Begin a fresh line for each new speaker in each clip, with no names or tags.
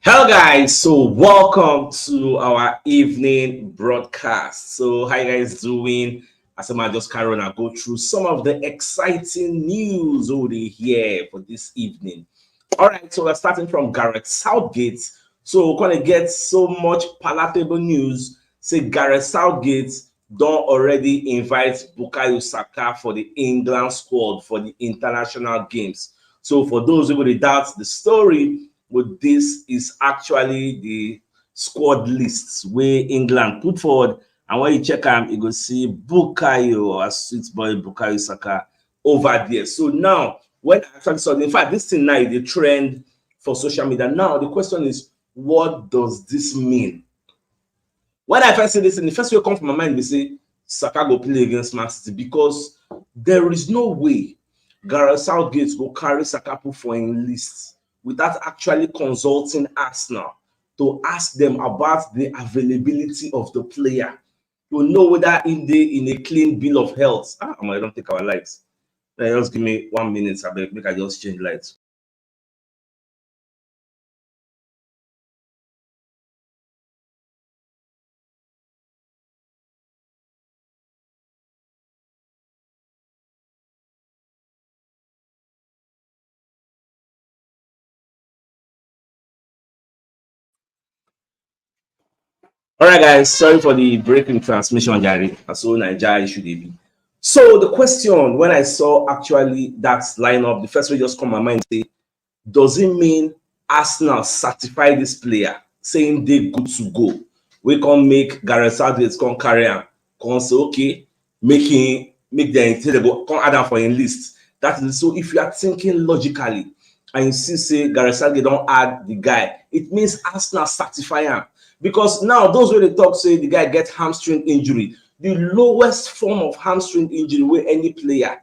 Hello guys, so welcome to our evening broadcast. So how you guys doing? As I just carry on and go through some of the exciting news over here for this evening. All right, so we're starting from Gareth Southgate. So we're gonna get so much palatable news. Say Gareth Southgate don't already invite Bukayo Saka for the England squad for the international games. So for those who would doubt the story, but this is actually the squad lists where England put forward, and when you check them, you go see Bukayo or sweet boy Bukayo Saka over there. So now, when I actually saw, in fact, this thing now is the trend for social media. Now the question is, what does this mean? When I first see this, the first way come from my mind, they say Saka go play against Man City because there is no way Gareth Southgate will carry Saka for a list without actually consulting Arsenal to ask them about the availability of the player to know whether in a clean bill of health. I don't take our lights. Just give me 1 minute. I make I just change lights. All right, guys. Sorry for the breaking transmission, Jerry. So Nigeria should be. So the question when I saw actually that lineup, the first way just come to my mind say, does it mean Arsenal certify this player, saying they good to go? We can make Gareth Southgate come carry him, come say okay, make them go come add him for a list. That is so. If you are thinking logically, and you see say Gareth Southgate don't add the guy, it means Arsenal certify him. Because now those where they talk say the guy gets hamstring injury. The lowest form of hamstring injury where any player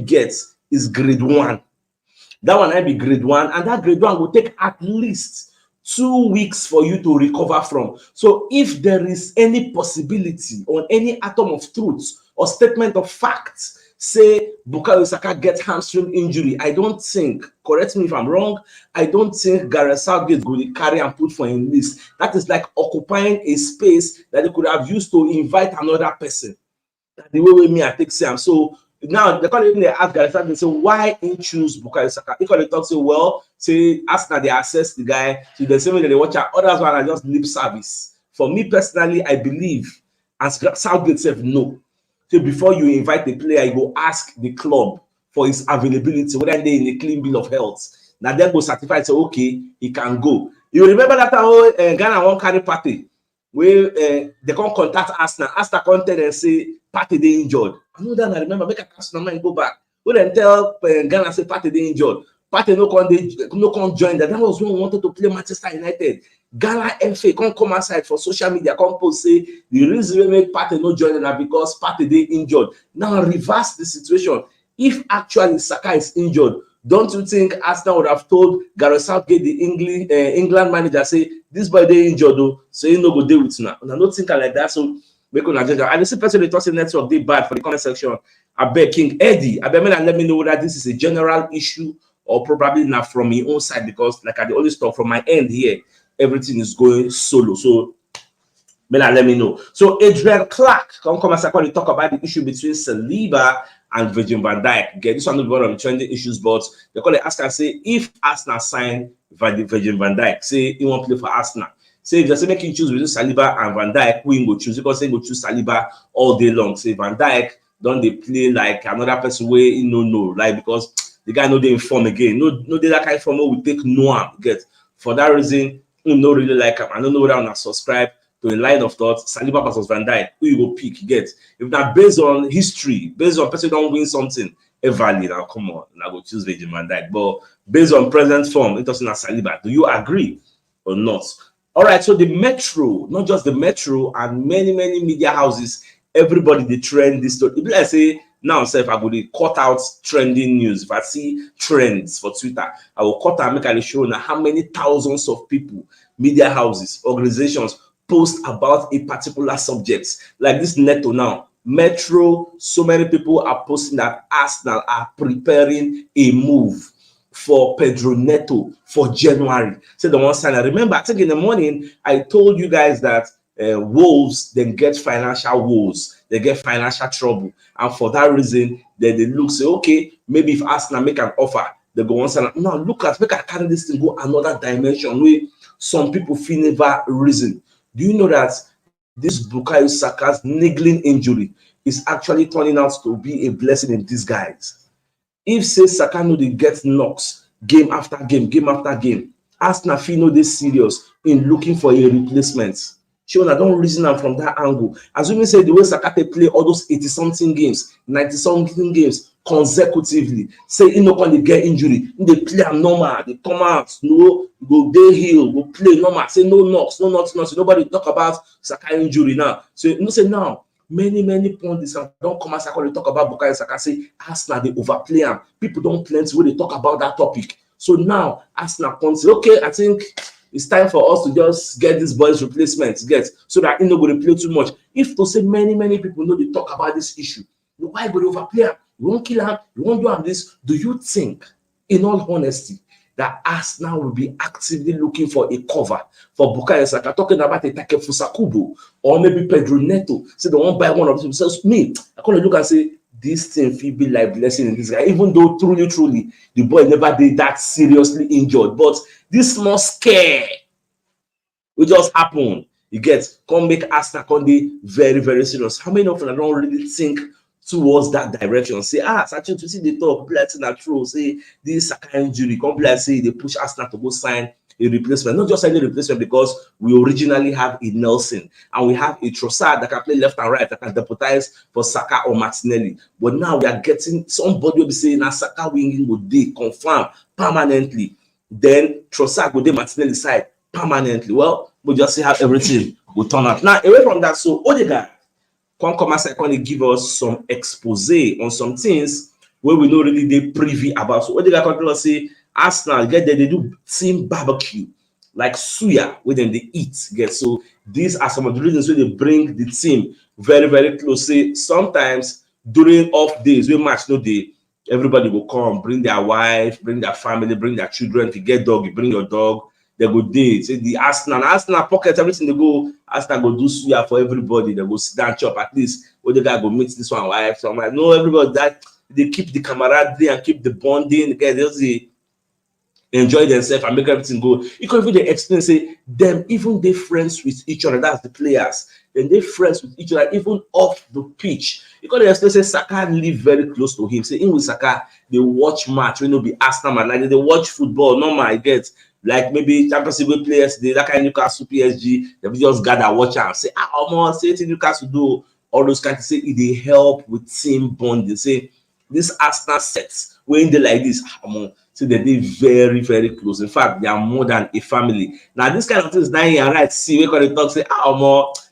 gets is grade 1. That one might be grade 1, and that grade 1 will take at least 2 weeks for you to recover from. So if there is any possibility on any atom of truth or statement of fact, say Bukayo Saka gets hamstring injury, I don't think, correct me if I'm wrong, I don't think Gareth Southgate will carry and put for a list. That is like occupying a space that they could have used to invite another person. The way me I take Sam. So now they can't even ask Gareth Southgate, say why didn't choose Bukayo Saka? If they talk say, well, say Arsenal they assess the guy, so the same way that they watch out, others one are just lip service. For me personally, I believe, as Southgate said, no. So before you invite the player, you go ask the club for his availability, whether they're in a clean bill of health. Now then go certify, say okay, he can go. You remember that how Ghana won't carry party where they can't contact Arsenal. Arsenal contact and say party they injured. I know that I remember. Make a Arsenal mind go back. We then tell Ghana say party they injured. Party no can join that. That was when we wanted to play Manchester United. Ghana FA can't come outside for social media. Come post say the reason we make party no join that because party they injured. Now reverse the situation. If actually Saka is injured, don't you think Arsenal would have told Gareth Southgate, the England manager, say this boy they injured though, so you no go deal with now. And I don't think like that. So make on agenda. And the same person they talk network they bad for the comment section. I beg King Eddie. I beg me and let me know whether this is a general issue or probably not from my own side, because like I always talk from my end here, everything is going solo. So let me know. So Adrian Clark come and talk about the issue between Saliba and Virgin van Dijk. Again, this one is one of the trending issues, but they call it ask and say if Arsenal sign Virgin van Dijk, say he won't play for Arsenal. Say if they say make him choose between Saliba and Van Dijk, who he go choose? Because he go choose Saliba all day long. Say Van Dijk don't they play like another person way he no like because the guy no they inform again. No they that kind of form we take no one get. For that reason, he no really like him. I don't know whether I want to subscribe to a line of thought, Saliba versus Van Dijk, who you go pick, get. If that based on history, based on person don't win something, valid, now come on, I go choose Virgin Van Dijk. But based on present form, it doesn't have Saliba. Do you agree or not? All right, so the Metro, not just the Metro, and many media houses, everybody they trend this story. If I say now, if I go to cut out trending news, if I see trends for Twitter, I will cut out, make a show now how many thousands of people, media houses, organizations post about a particular subject. Like this Neto now, Metro, so many people are posting that Arsenal are preparing a move for Pedro Neto for January. Say the one sign. I remember, I think in the morning, I told you guys that Wolves then get financial woes, they get financial trouble, and for that reason, they look say, okay, maybe if Arsenal make an offer, they go on sign. Now look at, make I carry this thing go another dimension where some people feel never reason. Do you know that this Bukayo Saka's niggling injury is actually turning out to be a blessing in disguise? If say Saka no dey get knocks game after game, game after game, Arsenal feel no dey serious in looking for a replacement. Sure, I don't reason am from that angle. Assuming say the way Saka dey play all those 80-something games, 90-something games consecutively, say he no come dey get injury, he dey play am normal, dey come out, no, go dey heal, go play normal, say no knocks, no nothing, nobody talk about Saka injury now. So you know say now, many pundits don't come as I talk about Bukayo Saka, say Arsenal they overplay am. People don't plenty when they talk about that topic. So now Arsenal come say, okay, I think it's time for us to just get this boys replacements, so that he no go to play too much. If to say many people know they talk about this issue, why go to overplay am? You won't kill him, you won't do him this. Do you think, in all honesty, that Arsenal will be actively looking for a cover for Bukayo Saka, talking about a Takefusa Kubo or maybe Pedro Neto? So they won't buy one of them. So me, I kind of look and say, this thing feel be like blessing in this guy, even though truly, the boy never did that seriously injured. But this small scare will just happen. You get, come make Arsenal come be very serious. How many of them don't really think towards that direction? Say, searching to see the talk, blessing that true. Say this Saka injury, come bless, say they push Arsenal to go sign a replacement. Not just any replacement, because we originally have a Nelson and we have a Trossard that can play left and right, that can deputize for Saka or Martinelli. But now we are getting somebody will be saying that Saka winging would be confirmed permanently. Then Trossard would be Martinelli side permanently. Well, we'll just see how everything will turn out. Now, away from that, so Odegaard come as I can give us some expose on some things where we know really they privy about. So Odegaard can say Arsenal get there, they do team barbecue like suya with them they eat. Get so these are some of the reasons why they bring the team very close. Say sometimes during off days, we match no day, everybody will come, bring their wife, bring their family, bring their children. If you get dog, you bring your dog. They go date. Say the Arsenal pocket, everything they go. Arsenal go do suya for everybody. They go sit down chop at least. Or the guy go meet this one wife. So I'm like, no, everybody that they keep the camaraderie and keep the bonding. They just enjoy themselves and make everything go. You can even explain, say them even they friends with each other. That's the players. Then they friends with each other even off the pitch. You can explain, say Saka live very close to him. Say in with Saka, they watch match. We know be Arsenal man, like they watch football. Normal, I get. Like maybe Champions League players, they that kind of Newcastle PSG, they just gather watch and say, say to Newcastle do all those kinds of say they help with team bonding. Say this Arsenal sets when they like this, so they did very close. In fact, they are more than a family. Now this kind of things now you right. See, we can talk say,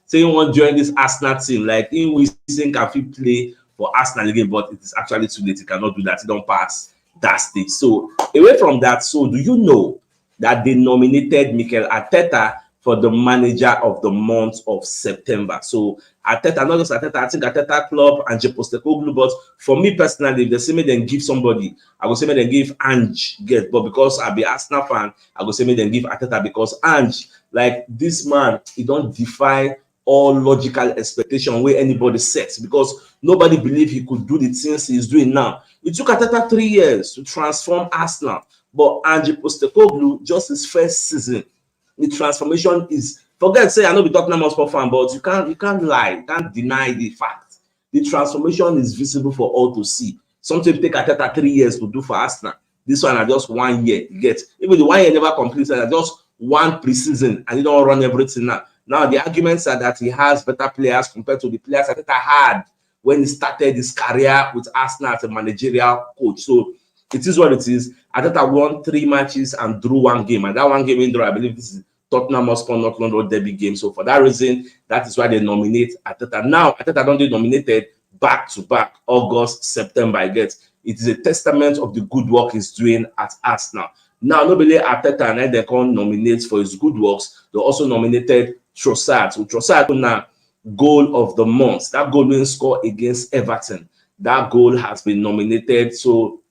say you want to join this Arsenal team, like in we think can fit play for Arsenal again, but it is actually too late. You cannot do that. You don't pass that stage. So away from that, so do you know that they nominated Mikel Arteta for the manager of the month of September? So Arteta, not just Arteta, I think Arteta Club and Postecoglou, but for me personally, if they say me then give somebody, I will say me then give Ange, but because I be Arsenal fan, I will say me then give Arteta because Ange, like this man, he don't defy all logical expectation where anybody sets, because nobody believed he could do the things he's doing now. It took Arteta 3 years to transform Arsenal. But Ange Postecoglou, just his first season, the transformation is, forget say I know be Tottenham Hotspur fan, but you can't lie, you can't deny the fact. The transformation is visible for all to see. Something take Arteta 3 years to do for Arsenal. This one are just 1 year. You get even the 1 year never completed, just one preseason, and he don't run everything now. Now the arguments are that he has better players compared to the players Arteta had when he started his career with Arsenal as a managerial coach. So it is what it is. Arteta won 3 matches and drew 1 game. And that 1 game in draw, I believe this is Tottenham Hotspur, not London Derby game. So for that reason, that is why they nominate Arteta. Now, Arteta don't get nominated back-to-back, August, September, I get. It is a testament of the good work he's doing at Arsenal. Now, nobody Arteta and they can nominate for his good works. They also nominated Trossard. So Trossard now goal of the month. That goal will score against Everton. That goal has been nominated. So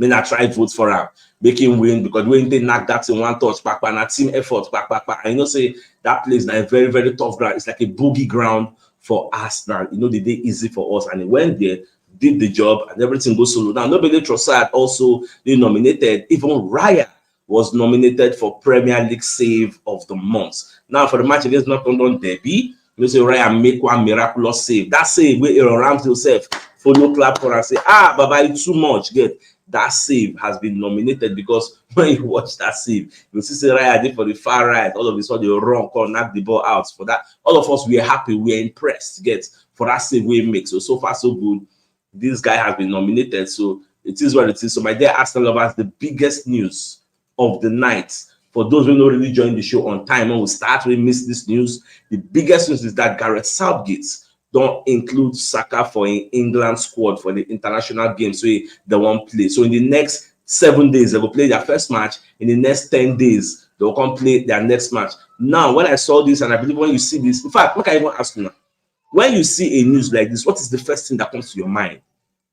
Then I try vote for him, make him win because when they knock that in one touch, back, and a team effort, back. And you know, say that place is a very, very tough ground. It's like a boogie ground for Arsenal. You know, the day easy for us. And he went there, did the job, and everything goes solo. Now, nobody Trossard also they nominated. Even Raya was nominated for Premier League Save of the Month. Now, for the match against North London Derby, you say Raya make one miraculous save. That save where Aaron Ramsey himself follow clap for and say, Baba, it's too much. Get that save has been nominated because when you watch that save, you see Raya did for the far right. All of a sudden, you run, knock the ball out. For that, all of us we are happy, we are impressed. Get for that save we make. So far so good. This guy has been nominated, so it is what it is. So my dear Arsenal lovers, the biggest news of the night. For those who don't really join the show on time, when we start, we miss this news. The biggest news is that Gareth Southgate don't include Saka for an England squad for the international games. So they won't play. So in the next 7 days, they will play their first match. In the next 10 days, they will come play their next match. Now, when I saw this, and I believe when you see this, in fact, what can I even ask you now? When you see a news like this, what is the first thing that comes to your mind?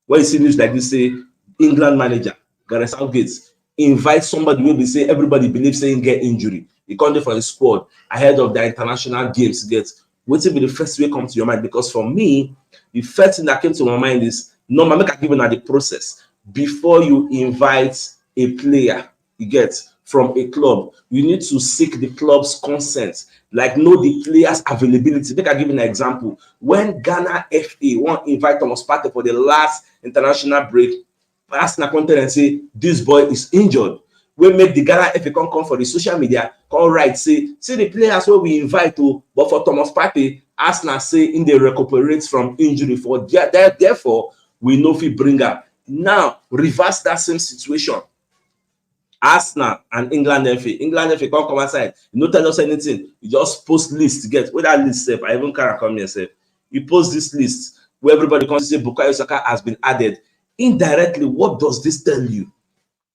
When you see news like this, say England manager Gareth Southgate invite somebody who will say everybody believes saying get injury. He can't do for his squad ahead of the international games. Get what will be the first way come to your mind? Because for me, the first thing that came to my mind is no, I make a given at the process before you invite a player. You get from a club, you need to seek the club's consent, like know the player's availability. Make I give an example. When Ghana FA want invite Thomas Partey for the last international break, Arsenal content and say this boy is injured. We make the Ghana FA come for the social media, come right, say the players where we invite to, but for Thomas Partey, Arsenal say in the recuperates from injury for therefore we know if we bring up. Now reverse that same situation. Arsenal and England FA. England FA come outside. You don't tell us anything. You just post list to get. With that list, self, I even can't come here, self. You post this list where everybody comes to say Bukayo Saka has been added. Indirectly, what does this tell you?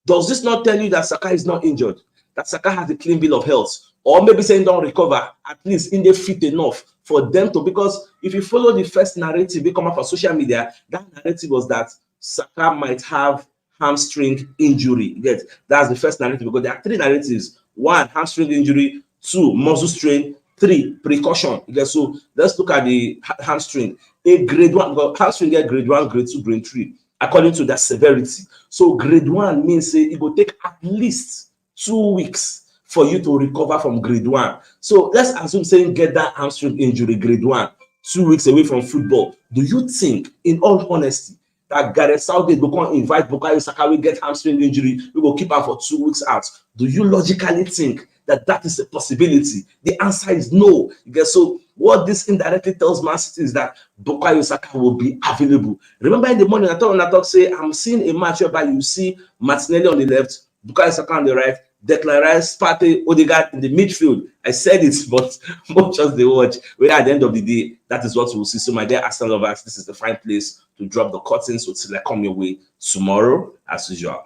Does this not tell you that Saka is not injured? That Saka has a clean bill of health? Or maybe saying don't recover, at least in the fit enough for them to, because if you follow the first narrative, they come up on social media, that narrative was that Saka might have hamstring injury. Yes, that's the first narrative because there are three narratives. One, hamstring injury. Two, muscle strain. Three, precaution. Yes, so let's look at the hamstring. A grade one, because hamstring get grade one, grade two, grade three, according to the severity. So grade one means say it will take at least 2 weeks for you to recover from grade one. So let's assume saying get that hamstring injury grade one, 2 weeks away from football. Do you think, in all honesty, that Gareth Southgate will come invite Bukayo Saka will get hamstring injury, we will keep him for 2 weeks out? Do you logically think that that is a possibility? The answer is no. So what this indirectly tells Man City is that Bukayo Saka will be available. Remember in the morning, I thought say I'm seeing a match whereby you see Martinelli on the left, Bukayo Saka on the right, Declan Rice, Partey, Odegaard in the midfield. I said it, but much as they watch, well, at the end of the day, that is what we'll see. So my dear Arsenal lovers, this is the fine place to drop the curtains. So till I come your way tomorrow, as usual,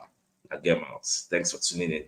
I get out. Thanks for tuning in.